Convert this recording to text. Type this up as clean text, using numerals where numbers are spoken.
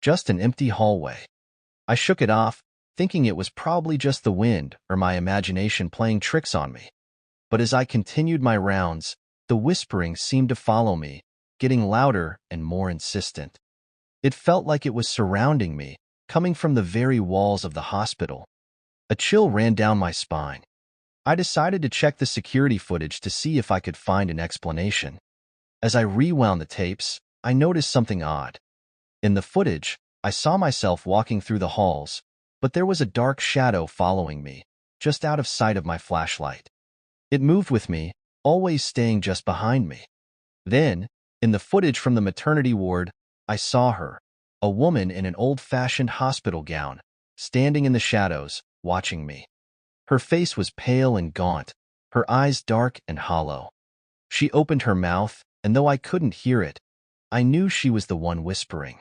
just an empty hallway. I shook it off, thinking it was probably just the wind or my imagination playing tricks on me. But as I continued my rounds, the whispering seemed to follow me, getting louder and more insistent. It felt like it was surrounding me, coming from the very walls of the hospital. A chill ran down my spine. I decided to check the security footage to see if I could find an explanation. As I rewound the tapes, I noticed something odd. In the footage, I saw myself walking through the halls, but there was a dark shadow following me, just out of sight of my flashlight. It moved with me, always staying just behind me. Then, in the footage from the maternity ward, I saw her, a woman in an old-fashioned hospital gown, standing in the shadows, watching me. Her face was pale and gaunt, her eyes dark and hollow. She opened her mouth, and though I couldn't hear it, I knew she was the one whispering.